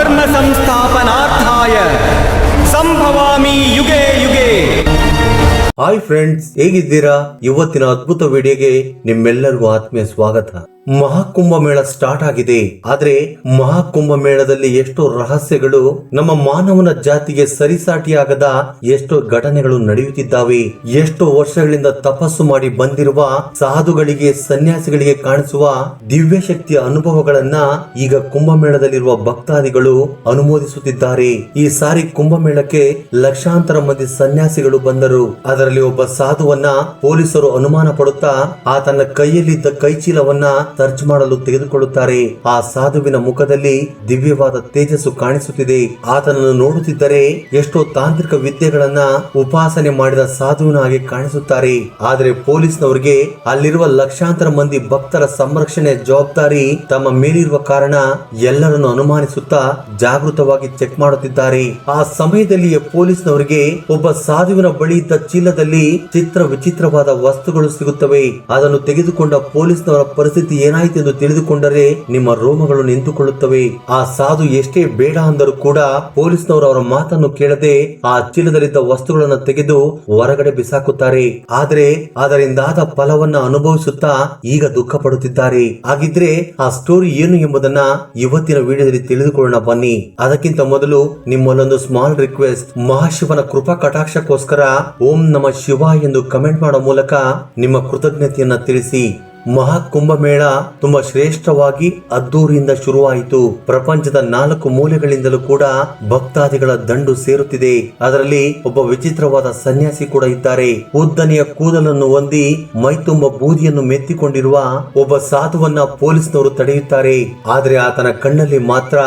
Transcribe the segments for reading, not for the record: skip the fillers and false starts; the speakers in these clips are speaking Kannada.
ಧರ್ಮ ಸಂಸ್ಥಾಪನಾರ್ಥಾಯ ಸಂಭವಾಮಿ ಯುಗೆ ಯುಗೆ. ಹಾಯ್ ಫ್ರೆಂಡ್ಸ್, ಹೇಗಿದ್ದೀರಾ? ಇವತ್ತಿನ ಅದ್ಭುತ ವಿಡಿಯೋಗೆ ನಿಮ್ಮೆಲ್ಲರಿಗೂ ಆತ್ಮೀಯ ಸ್ವಾಗತ. ಮಹಾಕುಂಭಮೇಳ ಸ್ಟಾರ್ಟ್ ಆಗಿದೆ. ಆದ್ರೆ ಮಹಾಕುಂಭಮೇಳದಲ್ಲಿ ಎಷ್ಟೋ ರಹಸ್ಯಗಳು, ನಮ್ಮ ಮಾನವನ ಜಾತಿಗೆ ಸರಿಸಾಟಿಯಾಗದ ಎಷ್ಟೋ ಘಟನೆಗಳು ನಡೆಯುತ್ತಿದ್ದಾವೆ. ಎಷ್ಟೋ ವರ್ಷಗಳಿಂದ ತಪಸ್ಸು ಮಾಡಿ ಬಂದಿರುವ ಸಾಧುಗಳಿಗೆ, ಸನ್ಯಾಸಿಗಳಿಗೆ ಕಾಣಿಸುವ ದಿವ್ಯ ಶಕ್ತಿಯ ಅನುಭವಗಳನ್ನ ಈಗ ಕುಂಭಮೇಳದಲ್ಲಿರುವ ಭಕ್ತಾದಿಗಳು ಅನುಮೋದಿಸುತ್ತಿದ್ದಾರೆ. ಈ ಸಾರಿ ಕುಂಭಮೇಳಕ್ಕೆ ಲಕ್ಷಾಂತರ ಮಂದಿ ಸನ್ಯಾಸಿಗಳು ಬಂದರು. ಅದರಲ್ಲಿ ಒಬ್ಬ ಸಾಧುವನ್ನ ಪೊಲೀಸರು ಅನುಮಾನ ಪಡುತ್ತಾ ಆತನ ಕೈಯಲ್ಲಿದ್ದ ಕೈಚೀಲವನ್ನ ಸರ್ಚ್ ಮಾಡಲು ತೆಗೆದುಕೊಳ್ಳುತ್ತಾರೆ. ಆ ಸಾಧುವಿನ ಮುಖದಲ್ಲಿ ದಿವ್ಯವಾದ ತೇಜಸ್ಸು ಕಾಣಿಸುತ್ತಿದೆ. ಆತನನ್ನು ನೋಡುತ್ತಿದ್ದರೆ ಎಷ್ಟೋ ತಾಂತ್ರಿಕ ವಿದ್ಯೆಗಳನ್ನ ಉಪಾಸನೆ ಮಾಡಿದ ಸಾಧುವಿನ ಹಾಗೆ ಕಾಣಿಸುತ್ತಾರೆ. ಆದರೆ ಪೊಲೀಸ್ನವರಿಗೆ ಅಲ್ಲಿರುವ ಲಕ್ಷಾಂತರ ಮಂದಿ ಭಕ್ತರ ಸಂರಕ್ಷಣೆ ಜವಾಬ್ದಾರಿ ತಮ್ಮ ಮೇಲಿರುವ ಕಾರಣ ಎಲ್ಲರನ್ನು ಅನುಮಾನಿಸುತ್ತಾ ಜಾಗೃತವಾಗಿ ಚೆಕ್ ಮಾಡುತ್ತಿದ್ದಾರೆ. ಆ ಸಮಯದಲ್ಲಿಯೇ ಪೊಲೀಸ್ನವರಿಗೆ ಒಬ್ಬ ಸಾಧುವಿನ ಬಳಿ ಇದ್ದ ಚೀಲದಲ್ಲಿ ಚಿತ್ರ ವಿಚಿತ್ರವಾದ ವಸ್ತುಗಳು ಸಿಗುತ್ತವೆ. ಅದನ್ನು ತೆಗೆದುಕೊಂಡ ಪೊಲೀಸ್ನವರ ಪರಿಸ್ಥಿತಿ ಏನಾಯ್ತು ಎಂದು ತಿಳಿದುಕೊಂಡರೆ ನಿಮ್ಮ ರೋಮಗಳು ನಿಂತುಕೊಳ್ಳುತ್ತವೆ. ಆ ಸಾಧು ಎಷ್ಟೇ ಬೇಡ ಅಂದರೂ ಕೂಡ ಪೊಲೀಸ್ನವರು ಅವರ ಮಾತನ್ನು ಕೇಳದೆ ಆ ಚೀಲದಲ್ಲಿದ್ದ ವಸ್ತುಗಳನ್ನು ತೆಗೆದು ಹೊರಗಡೆ ಬಿಸಾಕುತ್ತಾರೆ. ಆದ್ರೆ ಅದರಿಂದಾದ ಫಲವನ್ನ ಅನುಭವಿಸುತ್ತಾ ಈಗ ದುಃಖ ಪಡುತ್ತಿದ್ದಾರೆ. ಹಾಗಿದ್ರೆ ಆ ಸ್ಟೋರಿ ಏನು ಎಂಬುದನ್ನ ಇವತ್ತಿನ ವಿಡಿಯೋದಲ್ಲಿ ತಿಳಿದುಕೊಳ್ಳೋಣ ಬನ್ನಿ. ಅದಕ್ಕಿಂತ ಮೊದಲು ನಿಮ್ಮಲ್ಲೊಂದು ಸ್ಮಾಲ್ ರಿಕ್ವೆಸ್ಟ್. ಮಹಾಶಿವನ ಕೃಪಾ ಕಟಾಕ್ಷಕ್ಕೋಸ್ಕರ ಓಂ ನಮ ಶಿವ ಎಂದು ಕಮೆಂಟ್ ಮಾಡೋ ಮೂಲಕ ನಿಮ್ಮ ಕೃತಜ್ಞತೆಯನ್ನ ತಿಳಿಸಿ. ಮಹಾಕುಂಭಮೇಳ ತುಂಬಾ ಶ್ರೇಷ್ಠವಾಗಿ ಅದ್ದೂರಿಯಿಂದ ಶುರುವಾಯಿತು. ಪ್ರಪಂಚದ 4 ಮೂಲೆಗಳಿಂದಲೂ ಕೂಡ ಭಕ್ತಾದಿಗಳ ದಂಡು ಸೇರುತ್ತಿದೆ. ಅದರಲ್ಲಿ ಒಬ್ಬ ವಿಚಿತ್ರವಾದ ಸನ್ಯಾಸಿ ಕೂಡ ಇದ್ದಾರೆ. ಉದ್ದನೆಯ ಕೂದಲನ್ನು ಹೊಂದಿ ಮೈ ತುಂಬ ಬೂದಿಯನ್ನು ಮೆತ್ತಿಕೊಂಡಿರುವ ಒಬ್ಬ ಸಾಧುವನ್ನ ಪೊಲೀಸ್ನವರು ತಡೆಯುತ್ತಾರೆ. ಆದ್ರೆ ಆತನ ಕಣ್ಣಲ್ಲಿ ಮಾತ್ರ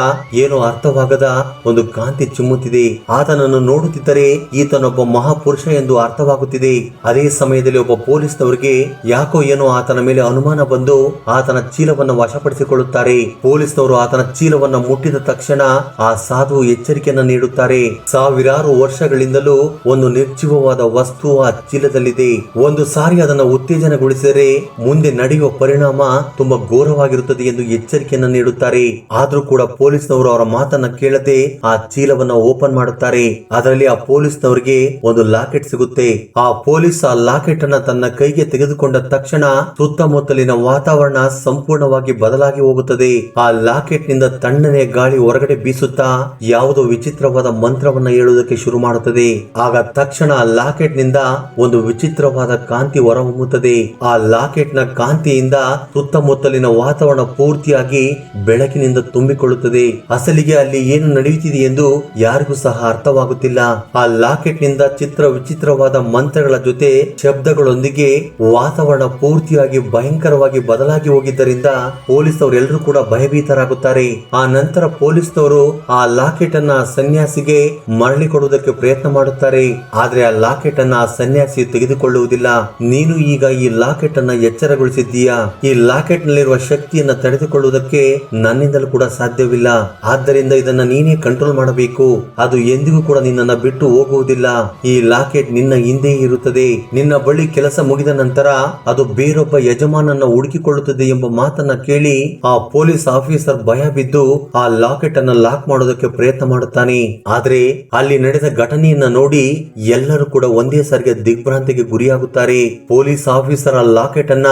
ಏನೋ ಅರ್ಥವಾಗದ ಒಂದು ಕಾಂತಿ ಚಿಮ್ಮುತ್ತಿದೆ. ಆತನನ್ನು ನೋಡುತ್ತಿದ್ದರೆ ಈತನೊಬ್ಬ ಮಹಾಪುರುಷ ಎಂದು ಅರ್ಥವಾಗುತ್ತಿದೆ. ಅದೇ ಸಮಯದಲ್ಲಿ ಒಬ್ಬ ಪೊಲೀಸ್ನವರಿಗೆ ಯಾಕೋ ಏನೋ ಆತನ ಮೇಲೆ ಅನುಮಾನ ಬಂದು ಆತನ ಚೀಲವನ್ನು ವಶಪಡಿಸಿಕೊಳ್ಳುತ್ತಾರೆ. ಪೊಲೀಸ್ನವರು ಆತನ ಚೀಲವನ್ನು ಮುಟ್ಟಿದ ತಕ್ಷಣ ಆ ಸಾಧು ಎಚ್ಚರಿಕೆಯನ್ನು ನೀಡುತ್ತಾರೆ. ಸಾವಿರಾರು ವರ್ಷಗಳಿಂದಲೂ ಒಂದು ನಿರ್ಜೀವವಾದ ವಸ್ತು ಆ ಚೀಲದಲ್ಲಿದೆ. ಒಂದು ಸಾರಿ ಅದನ್ನು ಉತ್ತೇಜನಗೊಳಿಸಿದರೆ ಮುಂದೆ ನಡೆಯುವ ಪರಿಣಾಮ ತುಂಬಾ ಘೋರವಾಗಿರುತ್ತದೆ ಎಂದು ಎಚ್ಚರಿಕೆಯನ್ನು ನೀಡುತ್ತಾರೆ. ಆದ್ರೂ ಕೂಡ ಪೊಲೀಸ್ನವರು ಅವರ ಮಾತನ್ನ ಕೇಳದೆ ಆ ಚೀಲವನ್ನು ಓಪನ್ ಮಾಡುತ್ತಾರೆ. ಅದರಲ್ಲಿ ಆ ಪೊಲೀಸ್ನವರಿಗೆ ಒಂದು ಲಾಕೆಟ್ ಸಿಗುತ್ತೆ. ಆ ಪೊಲೀಸ್ ಆ ಲಾಕೆಟ್ ಅನ್ನ ತನ್ನ ಕೈಗೆ ತೆಗೆದುಕೊಂಡ ತಕ್ಷಣ ಸುತ್ತಮುತ್ತಲಿನ ವಾತಾವರಣ ಸಂಪೂರ್ಣವಾಗಿ ಬದಲಾಗಿ ಹೋಗುತ್ತದೆ. ಆ ಲಾಕೆಟ್ ನಿಂದ ತಣ್ಣನೆ ಗಾಳಿ ಹೊರಗಡೆ ಬೀಸುತ್ತಾ ಯಾವುದೋ ವಿಚಿತ್ರವಾದ ಮಂತ್ರವನ್ನ ಹೇಳುವುದಕ್ಕೆ ಶುರು ಮಾಡುತ್ತದೆ. ಆಗ ತಕ್ಷಣ ಆ ಲಾಕೆಟ್ ನಿಂದ ಒಂದು ವಿಚಿತ್ರವಾದ ಕಾಂತಿ ಹೊರಹೊಮ್ಮುತ್ತದೆ. ಆ ಲಾಕೆಟ್ ನ ಕಾಂತಿಯಿಂದ ಸುತ್ತಮುತ್ತಲಿನ ವಾತಾವರಣ ಪೂರ್ತಿಯಾಗಿ ಬೆಳಕಿನಿಂದ ತುಂಬಿಕೊಳ್ಳುತ್ತದೆ. ಅಸಲಿಗೆ ಅಲ್ಲಿ ಏನು ನಡೆಯುತ್ತಿದೆ ಎಂದು ಯಾರಿಗೂ ಸಹ ಅರ್ಥವಾಗುತ್ತಿಲ್ಲ. ಆ ಲಾಕೆಟ್ ನಿಂದ ಚಿತ್ರ ವಿಚಿತ್ರವಾದ ಮಂತ್ರಗಳ ಜೊತೆ ಶಬ್ದಗಳೊಂದಿಗೆ ವಾತಾವರಣ ಪೂರ್ತಿಯಾಗಿ ಭಯಂಕರವಾಗಿ ಬದಲಾಗಿ ಹೋಗಿದ್ದರಿಂದ ಪೊಲೀಸ್ನವರೆಲ್ಲರೂ ಕೂಡ ಭಯಭೀತರಾಗುತ್ತಾರೆ. ಆ ನಂತರ ಪೊಲೀಸ್ನವರು ಆ ಲಾಕೆಟ್ ಅನ್ನ ಸನ್ಯಾಸಿಗೆ ಮರಳಿ ಕೊಡುವುದಕ್ಕೆ ಪ್ರಯತ್ನ ಮಾಡುತ್ತಾರೆ. ಆದ್ರೆ ಆ ಲಾಕೆಟ್ ಅನ್ನ ಆ ಸನ್ಯಾಸಿ ತೆಗೆದುಕೊಳ್ಳುವುದಿಲ್ಲ. ನೀನು ಈಗ ಈ ಲಾಕೆಟ್ ಅನ್ನ ಎಚ್ಚರಗೊಳಿಸಿದ್ದೀಯಾ? ಈ ಲಾಕೆಟ್ ನಲ್ಲಿರುವ ಶಕ್ತಿಯನ್ನ ತಡೆದುಕೊಳ್ಳುವುದಕ್ಕೆ ನನ್ನಿಂದಲೂ ಕೂಡ ಸಾಧ್ಯವಿಲ್ಲ. ಆದ್ದರಿಂದ ಇದನ್ನ ನೀನೇ ಕಂಟ್ರೋಲ್ ಮಾಡಬೇಕು. ಅದು ಎಂದಿಗೂ ಕೂಡ ನಿನ್ನನ್ನ ಬಿಟ್ಟು ಹೋಗುವುದಿಲ್ಲ. ಈ ಲಾಕೆಟ್ ನಿನ್ನ ಹಿಂದೆ ಇರುತ್ತದೆ. ನಿನ್ನ ಬಳಿ ಕೆಲಸ ಮುಗಿದ ನಂತರ ಅದು ಬೇರೊಬ್ಬ ಯಜಮಾನನ್ನ ಹುಡುಕಿಕೊಳ್ಳುತ್ತದೆ ಎಂಬ ಮಾತನ್ನ ಕೇಳಿ ಆ ಪೊಲೀಸ್ ಆಫೀಸರ್ ಭಯ ಬಿದ್ದು ಆ ಲಾಕೆಟ್ ಅನ್ನ ಲಾಕ್ ಮಾಡೋದಕ್ಕೆ ಪ್ರಯತ್ನ ಮಾಡುತ್ತಾನೆ. ಆದ್ರೆ ಅಲ್ಲಿ ನಡೆದ ಘಟನೆಯನ್ನ ನೋಡಿ ಎಲ್ಲರೂ ಕೂಡ ಒಂದೇ ಸಾರಿಗೆ ದಿಗ್ಭ್ರಾಂತಿಗೆ ಗುರಿಯಾಗುತ್ತಾರೆ. ಪೊಲೀಸ್ ಆಫೀಸರ್ ಆ ಲಾಕೆಟ್ ಅನ್ನ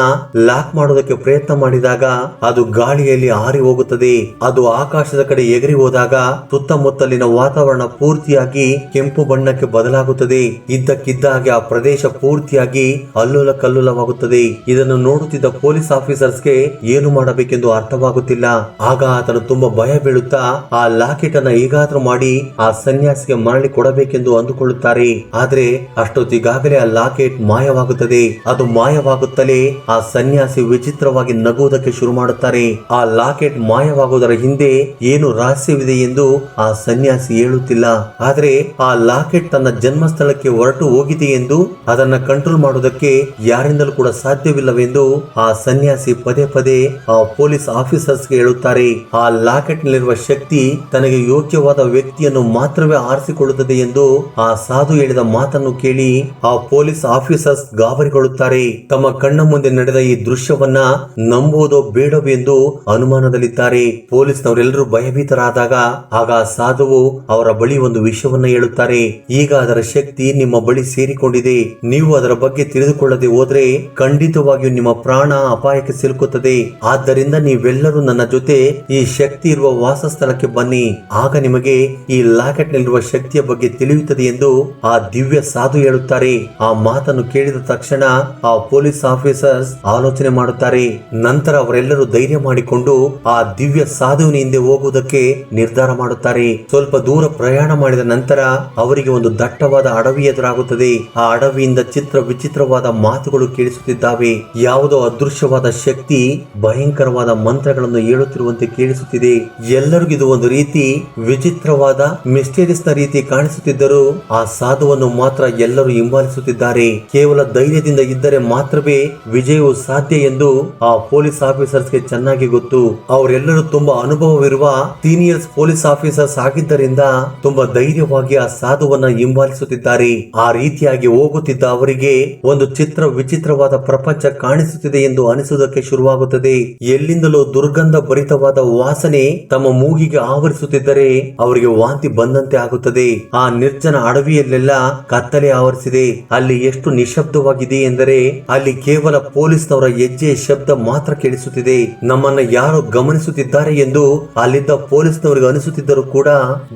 ಲಾಕ್ ಮಾಡೋದಕ್ಕೆ ಪ್ರಯತ್ನ ಮಾಡಿದಾಗ ಅದು ಗಾಳಿಯಲ್ಲಿ ಹಾರಿ ಹೋಗುತ್ತದೆ. ಅದು ಆಕಾಶದ ಕಡೆ ಎಗರಿ ಹೋದಾಗ ಸುತ್ತಮುತ್ತಲಿನ ವಾತಾವರಣ ಪೂರ್ತಿಯಾಗಿ ಕೆಂಪು ಬಣ್ಣಕ್ಕೆ ಬದಲಾಗುತ್ತದೆ. ಇದ್ದಕ್ಕಿದ್ದ ಹಾಗೆ ಆ ಪ್ರದೇಶ ಪೂರ್ತಿಯಾಗಿ ಅಲ್ಲೋಲ ಕಲ್ಲೋಲವಾಗುತ್ತದೆ. ಇದನ್ನು ನೋಡುತ್ತಿದ್ದ ಪೊಲೀಸ್ ಆಫೀಸರ್ಸ್ಗೆ ಏನು ಮಾಡಬೇಕೆಂದು ಅರ್ಥವಾಗುತ್ತಿಲ್ಲ. ಆಗ ಆತನು ತುಂಬಾ ಭಯ ಬೀಳುತ್ತಾ ಆ ಲಾಕೆಟ್ ಅನ್ನ ಹೇಗಾದ್ರೂ ಮಾಡಿ ಆ ಸನ್ಯಾಸಿಗೆ ಮರಳಿ ಕೊಡಬೇಕೆಂದು ಅಂದುಕೊಳ್ಳುತ್ತಾರೆ. ಆದ್ರೆ ಅಷ್ಟೊತ್ತಿಗಾಗಲೇ ಆ ಲಾಕೆಟ್ ಮಾಯವಾಗುತ್ತದೆ. ಅದು ಮಾಯವಾಗುತ್ತಲೇ ಆ ಸನ್ಯಾಸಿ ವಿಚಿತ್ರವಾಗಿ ನಗುವುದಕ್ಕೆ ಶುರು ಮಾಡುತ್ತಾರೆ. ಆ ಲಾಕೆಟ್ ಮಾಯವಾಗುವುದರ ಹಿಂದೆ ಏನು ರಹಸ್ಯವಿದೆ ಎಂದು ಆ ಸನ್ಯಾಸಿ ಹೇಳುತ್ತಿಲ್ಲ. ಆದ್ರೆ ಆ ಲಾಕೆಟ್ ತನ್ನ ಜನ್ಮಸ್ಥಳಕ್ಕೆ ಹೊರಟು ಹೋಗಿದೆ ಎಂದು ಅದನ್ನ ಕಂಟ್ರೋಲ್ ಮಾಡುವುದಕ್ಕೆ ಯಾರಿಂದಲೂ ಕೂಡ ಸಾಧ್ಯವಿಲ್ಲವೆಂದು ಆ ಸನ್ಯಾಸಿ ಪದೇ ಪದೇ ಆ ಪೊಲೀಸ್ ಆಫೀಸರ್ಸ್ಗೆ ಹೇಳುತ್ತಾರೆ. ಆ ಲಾಕೆಟ್ ನಲ್ಲಿರುವ ಶಕ್ತಿ ತನಗೆ ಯೋಗ್ಯವಾದ ವ್ಯಕ್ತಿಯನ್ನು ಮಾತ್ರವೇ ಆರಿಸಿಕೊಳ್ಳುತ್ತದೆ ಎಂದು ಆ ಸಾಧು ಹೇಳಿದ ಮಾತನ್ನು ಕೇಳಿ ಆ ಪೊಲೀಸ್ ಆಫೀಸರ್ಸ್ ಗಾಬರಿಗೊಳ್ಳುತ್ತಾರೆ. ತಮ್ಮ ಕಣ್ಣ ಮುಂದೆ ನಡೆದ ಈ ದೃಶ್ಯವನ್ನ ನಂಬುವುದೋ ಬೇಡವೋ ಎಂದು ಅನುಮಾನದಲ್ಲಿದ್ದಾರೆ. ಪೊಲೀಸ್ನವರೆಲ್ಲರೂ ಭಯಭೀತರಾದಾಗ ಆಗ ಆ ಸಾಧುವು ಅವರ ಬಳಿ ಒಂದು ವಿಷಯವನ್ನ ಹೇಳುತ್ತಾರೆ. ಈಗ ಅದರ ಶಕ್ತಿ ನಿಮ್ಮ ಬಳಿ ಸೇರಿಕೊಂಡಿದೆ. ನೀವು ಅದರ ಬಗ್ಗೆ ತಿಳಿದುಕೊಳ್ಳದೆ ಹೋದ್ರೆ ಖಂಡಿತವಾಗಿಯೂ ನಿಮ್ಮ ಪ್ರಾಣ ಅಪಾಯಕ್ಕೆ ಸಿಲುಕುತ್ತದೆ. ಆದ್ದರಿಂದ ನೀವೆಲ್ಲರೂ ನನ್ನ ಜೊತೆ ಈ ಶಕ್ತಿ ಇರುವ ವಾಸಸ್ಥಳಕ್ಕೆ ಬನ್ನಿ. ಆಗ ನಿಮಗೆ ಈ ಲಾಕೆಟ್ ನಲ್ಲಿರುವ ಶಕ್ತಿಯ ಬಗ್ಗೆ ತಿಳಿಯುತ್ತದೆ ಎಂದು ಆ ದಿವ್ಯ ಸಾಧು ಹೇಳುತ್ತಾರೆ. ಆ ಮಾತನ್ನು ಕೇಳಿದ ತಕ್ಷಣ ಆ ಪೊಲೀಸ್ ಆಫೀಸರ್ಸ್ ಆಲೋಚನೆ ಮಾಡುತ್ತಾರೆ. ನಂತರ ಅವರೆಲ್ಲರೂ ಧೈರ್ಯ ಮಾಡಿಕೊಂಡು ಆ ದಿವ್ಯ ಸಾಧುವಿನ ಹಿಂದೆ ಹೋಗುವುದಕ್ಕೆ ನಿರ್ಧಾರ ಮಾಡುತ್ತಾರೆ. ಸ್ವಲ್ಪ ದೂರ ಪ್ರಯಾಣ ಮಾಡಿದ ನಂತರ ಅವರಿಗೆ ಒಂದು ದಟ್ಟವಾದ ಅಡವಿ ಎದುರಾಗುತ್ತದೆ. ಆ ಅಡವಿಯಿಂದ ಚಿತ್ರ ವಿಚಿತ್ರವಾದ ಮಾತುಗಳು ಕೇಳಿಸುತ್ತಿದ್ದಾವೆ. ಯಾವುದೋ ಅದೃಶ್ಯವಾದ ಶಕ್ತಿ ಭಯಂಕರವಾದ ಮಂತ್ರಗಳನ್ನು ಹೇಳುತ್ತಿರುವಂತೆ ಕೇಳಿಸುತ್ತಿದೆ. ಎಲ್ಲರಿಗೂ ಇದು ಒಂದು ರೀತಿ ವಿಚಿತ್ರವಾದ ಮಿಸ್ಟೀರಿಯಸ್ ನ ರೀತಿ ಕಾಣಿಸುತ್ತಿದ್ದರೂ ಆ ಸಾಧುವನ್ನು ಮಾತ್ರ ಎಲ್ಲರೂ ಹಿಂಬಾಲಿಸುತ್ತಿದ್ದಾರೆ. ಕೇವಲ ಧೈರ್ಯದಿಂದ ಇದ್ದರೆ ಮಾತ್ರವೇ ವಿಜಯವು ಸಾಧ್ಯ ಎಂದು ಆ ಪೊಲೀಸ್ ಆಫೀಸರ್ಸ್ಗೆ ಚೆನ್ನಾಗಿ ಗೊತ್ತು. ಅವರೆಲ್ಲರೂ ತುಂಬಾ ಅನುಭವವಿರುವ ಸೀನಿಯರ್ಸ್ ಪೊಲೀಸ್ ಆಫೀಸರ್ಸ್ ಆಗಿದ್ದರಿಂದ ತುಂಬಾ ಧೈರ್ಯವಾಗಿ ಆ ಸಾಧುವನ್ನ ಹಿಂಬಾಲಿಸುತ್ತಿದ್ದಾರೆ. ಆ ರೀತಿಯಾಗಿ ಹೋಗುತ್ತಿದ್ದ ಅವರಿಗೆ ಒಂದು ಚಿತ್ರ ವಿಚಿತ್ರವಾದ ಪ್ರಪಂಚ ಕಾಣಿಸುತ್ತಿದೆ ಎಂದು ಅನಿಸುವುದಕ್ಕೆ ಶುರುವಾಗುತ್ತದೆ. ಎಲ್ಲಿಂದಲೂ ದುರ್ಗಂಧ ಭರಿತವಾದ ವಾಸನೆ ತಮ್ಮ ಮೂಗಿಗೆ ಆವರಿಸುತ್ತಿದ್ದರೆ ಅವರಿಗೆ ವಾಂತಿ ಬಂದಂತೆ ಆಗುತ್ತದೆ. ಆ ನಿರ್ಜನ ಅಡವಿಯಲ್ಲೆಲ್ಲ ಕತ್ತಲೆ ಆವರಿಸಿದೆ. ಅಲ್ಲಿ ಎಷ್ಟು ನಿಶಬ್ದವಾಗಿದೆ ಎಂದರೆ ಅಲ್ಲಿ ಕೇವಲ ಪೊಲೀಸ್ನವರ ಹೆಜ್ಜೆಯ ಶಬ್ದ ಮಾತ್ರ ಕೇಳಿಸುತ್ತಿದೆ. ನಮ್ಮನ್ನ ಯಾರು ಗಮನಿಸುತ್ತಿದ್ದಾರೆ ಎಂದು ಅಲ್ಲಿದ್ದ ಪೊಲೀಸ್ನವರಿಗೆ ಅನಿಸುತ್ತಿದ್ದರೂ ಕೂಡ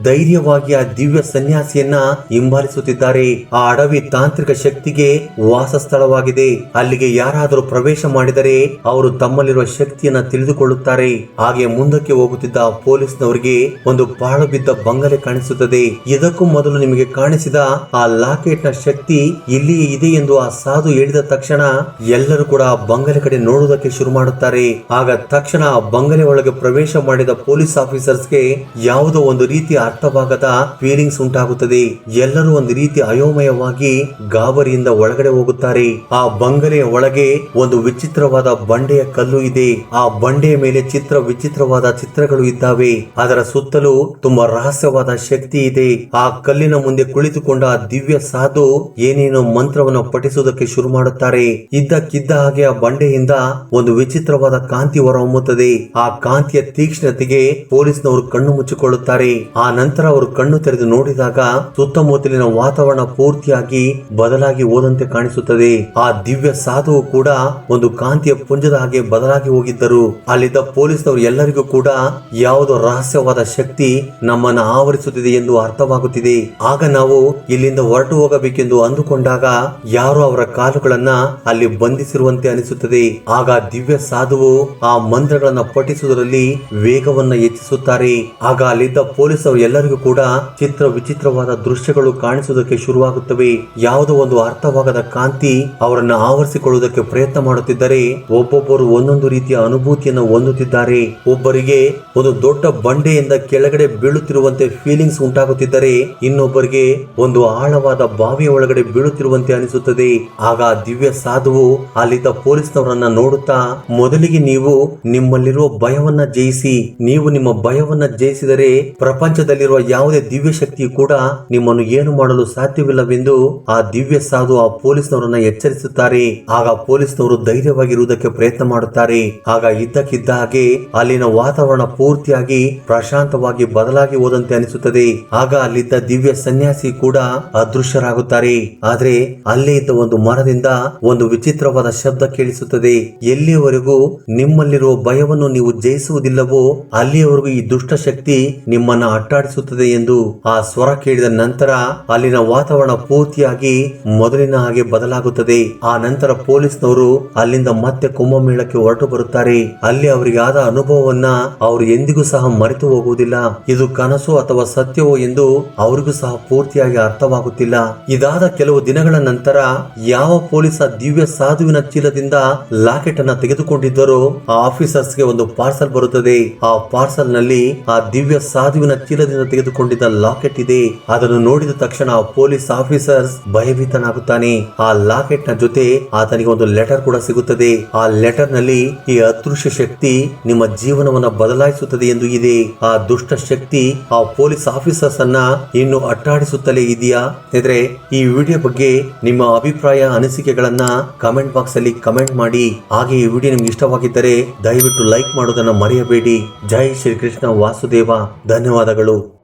ಧೈರ್ಯವಾಗಿ ಆ ದಿವ್ಯ ಸನ್ಯಾಸಿಯನ್ನ ಹಿಂಬಾಲಿಸುತ್ತಿದ್ದಾರೆ. ಆ ಅಡವಿ ತಾಂತ್ರಿಕ ಶಕ್ತಿಗೆ ವಾಸಸ್ಥಳವಾಗಿದೆ. ಅಲ್ಲಿಗೆ ಯಾರಾದರೂ ಪ್ರವೇಶ ಮಾಡಿದರೆ ಅವರು ತಮ್ಮಲ್ಲಿರುವ ಶಕ್ತಿಯನ್ನ ತಿಳಿದುಕೊಳ್ಳುತ್ತಾರೆ. ಹಾಗೆ ಮುಂದಕ್ಕೆ ಹೋಗುತ್ತಿದ್ದ ಆ ಪೊಲೀಸ್ನವರಿಗೆ ಒಂದು ಪಾಳು ಬಿದ್ದ ಬಂಗಲೆ ಕಾಣಿಸುತ್ತದೆ. ಇದಕ್ಕೂ ಮೊದಲು ನಿಮಗೆ ಕಾಣಿಸಿದ ಆ ಲಾಕೆಟ್ ನ ಶಕ್ತಿ ಇಲ್ಲಿಯೇ ಇದೆ ಎಂದು ಆ ಸಾಧು ಹೇಳಿದ ತಕ್ಷಣ ಎಲ್ಲರೂ ಕೂಡ ಆ ಬಂಗಲೆ ಕಡೆ ನೋಡುವುದಕ್ಕೆ ಶುರು ಮಾಡುತ್ತಾರೆ. ಆಗ ತಕ್ಷಣ ಆ ಬಂಗಲೆ ಒಳಗೆ ಪ್ರವೇಶ ಮಾಡಿದ ಪೊಲೀಸ್ ಆಫೀಸರ್ಸ್ಗೆ ಯಾವುದೋ ಒಂದು ರೀತಿಯ ಅರ್ಥವಾಗದ ಫೀಲಿಂಗ್ಸ್ ಉಂಟಾಗುತ್ತದೆ. ಎಲ್ಲರೂ ಒಂದು ರೀತಿ ಅಯೋಮಯವಾಗಿ ಗಾಬರಿಯಿಂದ ಒಳಗಡೆ ಹೋಗುತ್ತಾರೆ. ಆ ಬಂಗಲೆಯ ಒಳಗೆ ಒಂದು ವಿಚಿತ್ರವಾದ ಬಂಡೆಯ ಕಲ್ಲು ಇದೆ. ಆ ಬಂಡೆಯ ಮೇಲೆ ಚಿತ್ರ ವಿಚಿತ್ರವಾದ ಚಿತ್ರಗಳು ಇದ್ದಾವೆ. ಅದರ ಸುತ್ತಲೂ ತುಂಬಾ ರಹಸ್ಯವಾದ ಶಕ್ತಿ ಇದೆ. ಆ ಕಲ್ಲಿನ ಮುಂದೆ ಕುಳಿತುಕೊಂಡ ಆ ದಿವ್ಯ ಸಾಧು ಏನೇನೋ ಮಂತ್ರವನ್ನು ಪಠಿಸುವುದಕ್ಕೆ ಶುರು ಮಾಡುತ್ತಾರೆ. ಇದ್ದಕ್ಕಿದ್ದ ಹಾಗೆ ಆ ಬಂಡೆಯಿಂದ ಒಂದು ವಿಚಿತ್ರವಾದ ಕಾಂತಿ ಹೊರಹೊಮ್ಮುತ್ತದೆ. ಆ ಕಾಂತಿಯ ತೀಕ್ಷ್ಣತೆಗೆ ಪೊಲೀಸ್ನವರು ಕಣ್ಣು ಮುಚ್ಚಿಕೊಳ್ಳುತ್ತಾರೆ. ಆ ನಂತರ ಅವರು ಕಣ್ಣು ತೆರೆದು ನೋಡಿದಾಗ ಸುತ್ತಮುತ್ತಲಿನ ವಾತಾವರಣ ಪೂರ್ತಿಯಾಗಿ ಬದಲಾಗಿ ಹೋದಂತೆ ಕಾಣಿಸುತ್ತದೆ. ಆ ದಿವ್ಯ ಸಾಧುವು ಕೂಡ ಒಂದು ಕಾಂತಿಯ ಪುಂಜದ ಹಾಗೆ ಬದಲಾಗಿ ಹೋಗಿದ್ದರು. ಅಲ್ಲಿದ್ದ ಪೊಲೀಸ್ನವರು ಎಲ್ಲರಿಗೂ ಕೂಡ ಯಾವುದೋ ರಹಸ್ಯವಾದ ಶಕ್ತಿ ನಮ್ಮನ್ನ ಆವರಿಸುತ್ತಿದೆ ಎಂದು ಅರ್ಥವಾಗುತ್ತಿದೆ. ಆಗ ನಾವು ಇಲ್ಲಿಂದ ಹೊರಟು ಹೋಗಬೇಕೆಂದು ಅಂದುಕೊಂಡಾಗ ಯಾರೋ ಅವರ ಕಾಲುಗಳನ್ನ ಅಲ್ಲಿ ಬಂಧಿಸಿರುವಂತೆ ಅನಿಸುತ್ತದೆ. ಆಗ ದಿವ್ಯ ಸಾಧುವು ಆ ಮಂತ್ರಗಳನ್ನ ಪಠಿಸುವುದರಲ್ಲಿ ವೇಗವನ್ನ ಹೆಚ್ಚಿಸುತ್ತಾರೆ. ಆಗ ಅಲ್ಲಿದ್ದ ಪೊಲೀಸರು ಎಲ್ಲರಿಗೂ ಕೂಡ ಚಿತ್ರ ವಿಚಿತ್ರವಾದ ದೃಶ್ಯಗಳು ಕಾಣಿಸುವುದಕ್ಕೆ ಶುರುವಾಗುತ್ತವೆ. ಯಾವುದೋ ಒಂದು ಅರ್ಥವಾಗದ ಕಾಂತಿ ಅವರನ್ನ ಆವರಿಸಿಕೊಳ್ಳುವುದಕ್ಕೆ ಪ್ರಯತ್ನ ಮಾಡುತ್ತಿದ್ದರೆ ಒಬ್ಬೊಬ್ಬರು ಒಂದೊಂದು ರೀತಿಯ ಅನುಭೂತಿಯನ್ನು ಹೊಂದುತ್ತಿದ್ದಾರೆ. ಒಬ್ಬರಿಗೆ ಒಂದು ದೊಡ್ಡ ಬಂಡೆಯಿಂದ ಕೆಳಗಡೆ ಬೀಳುತ್ತಿರುವಂತೆ ಫೀಲಿಂಗ್ಸ್ ಉಂಟಾಗುತ್ತಿದ್ದರೆ ಇನ್ನೊಬ್ಬರಿಗೆ ಒಂದು ಆಳವಾದ ಬಾವಿಯ ಒಳಗಡೆ ಬೀಳುತ್ತಿರುವಂತೆ ಅನಿಸುತ್ತದೆ. ಆಗ ದಿವ್ಯ ಸಾಧುವು ಅಲ್ಲಿದ್ದ ಪೊಲೀಸ್ನವರನ್ನ ನೋಡುತ್ತಾ, ಮೊದಲಿಗೆ ನೀವು ನಿಮ್ಮಲ್ಲಿರುವ ಭಯವನ್ನ ಜಯಿಸಿ. ನೀವು ನಿಮ್ಮ ಭಯವನ್ನ ಜಯಿಸಿದರೆ ಪ್ರಪಂಚದಲ್ಲಿರುವ ಯಾವುದೇ ದಿವ್ಯ ಶಕ್ತಿಯು ಕೂಡ ನಿಮ್ಮನ್ನು ಏನು ಮಾಡಲು ಸಾಧ್ಯವಿಲ್ಲವೆಂದು ಆ ದಿವ್ಯ ಸಾಧು ಆ ಪೊಲೀಸ್ನವರನ್ನ ಎಚ್ಚರಿಸುತ್ತಾರೆ. ಆಗ ಪೊಲೀಸ್ನವರು ಧೈರ್ಯವಾಗಿರುವುದಕ್ಕೆ ಪ್ರಯತ್ನ ಮಾಡುತ್ತಾರೆ. ಆಗ ಇದ್ದಕ್ಕಿದ್ದ ಹಾಗೆ ಅಲ್ಲಿನ ವಾತಾವರಣ ಪೂರ್ತಿಯಾಗಿ ಪ್ರಶಾಂತವಾಗಿ ಬದಲಾಗಿ ಹೋದಂತೆ ಅನಿಸುತ್ತದೆ. ಆಗ ಅಲ್ಲಿದ್ದ ದಿವ್ಯ ಸನ್ಯಾಸಿ ಕೂಡ ಅದೃಶ್ಯರಾಗುತ್ತಾರೆ. ಆದ್ರೆ ಅಲ್ಲೇ ಇದ್ದ ಒಂದು ಮರದಿಂದ ಒಂದು ವಿಚಿತ್ರವಾದ ಶಬ್ದ ಕೇಳಿಸುತ್ತದೆ. ಎಲ್ಲಿಯವರೆಗೂ ನಿಮ್ಮಲ್ಲಿರುವ ಭಯವನ್ನು ನೀವು ಜಯಿಸುವುದಿಲ್ಲವೋ ಅಲ್ಲಿಯವರೆಗೂ ಈ ದುಷ್ಟ ಶಕ್ತಿ ನಿಮ್ಮನ್ನ ಅಟ್ಟಾಡಿಸುತ್ತದೆ ಎಂದು ಆ ಸ್ವರ ಕೇಳಿದ ನಂತರ ಅಲ್ಲಿನ ವಾತಾವರಣ ಪೂರ್ತಿಯಾಗಿ ಮೊದಲಿನ ಹಾಗೆ ಬದಲಾಗುತ್ತದೆ. ಆ ನಂತರ ಪೊಲೀಸ್ನವರು ಅಲ್ಲಿಂದ ಮತ್ತೆ ಕುಂಭಮೇಳಕ್ಕೆ ಹೊರಟು ಬರುತ್ತಾರೆ. ಅಲ್ಲಿ ಅವರಿಗೆ ಆದ ಅನುಭವವನ್ನ ಅವರು ಎಂದಿಗೂ ಸಹ ಮರೆತು ಹೋಗುವುದಿಲ್ಲ. ಇದು ಕನಸು ಅಥವಾ ಸತ್ಯವೋ ಎಂದು ಅವರಿಗೂ ಸಹ ಪೂರ್ತಿಯಾಗಿ ಅರ್ಥವಾಗುತ್ತಿಲ್ಲ. ಇದಾದ ಕೆಲವು ದಿನಗಳ ನಂತರ ಯಾವ ಪೊಲೀಸ್ ಆ ದಿವ್ಯ ಸಾಧುವಿನ ಚೀಲದಿಂದ ಲಾಕೆಟ್ ಅನ್ನ ತೆಗೆದುಕೊಂಡಿದ್ದರೋ ಆ ಆಫೀಸರ್ಸ್ಗೆ ಒಂದು ಪಾರ್ಸಲ್ ಬರುತ್ತದೆ. ಆ ಪಾರ್ಸಲ್ ನಲ್ಲಿ ಆ ದಿವ್ಯ ಸಾಧುವಿನ ಚೀಲದಿಂದ ತೆಗೆದುಕೊಂಡಿದ್ದ ಲಾಕೆಟ್ ಇದೆ. ಅದನ್ನು ನೋಡಿದ ತಕ್ಷಣ ಆ ಪೊಲೀಸ್ ಆಫೀಸರ್ಸ್ ಭಯಭೀತನಾಗುತ್ತಾನೆ. ಆ ಲಾಕೆಟ್ ನ ಜೊತೆ ಆತನಿಗೆ ಒಂದು ಲೆಟರ್ ಕೂಡ ಸಿಗುತ್ತದೆ. ಆ ಲೆಟರ್ ನಲ್ಲಿ ಈ ಅದೃಶ್ಯ ಶಕ್ತಿ ನಿಮ್ಮ ಜೀವನವನ್ನ ಬದಲಾಯಿಸುತ್ತದೆ ಎಂದು ಇದೆ. ಆ ದುಷ್ಟ ಶಕ್ತಿ ಆ ಪೊಲೀಸ್ ಆಫೀಸರ್ಸ್ ಅನ್ನ ಇನ್ನು ಅಟ್ಟಾಡಿಸುತ್ತಲೇ ಇದೆಯಾ? ಸ್ನೇಹಿತರೆ, ಈ ವಿಡಿಯೋ ಬಗ್ಗೆ ನಿಮ್ಮ ಅಭಿಪ್ರಾಯ ಅನಿಸಿಕೆಗಳನ್ನ ಕಮೆಂಟ್ ಬಾಕ್ಸ್ ಅಲ್ಲಿ ಕಮೆಂಟ್ ಮಾಡಿ. ಹಾಗೆ ಈ ವಿಡಿಯೋ ನಿಮ್ಗೆ ಇಷ್ಟವಾಗಿದ್ದರೆ ದಯವಿಟ್ಟು ಲೈಕ್ ಮಾಡೋದನ್ನ ಮರೆಯಬೇಡಿ. ಜೈ ಶ್ರೀ ಕೃಷ್ಣ ವಾಸುದೇವ. ಧನ್ಯವಾದಗಳು.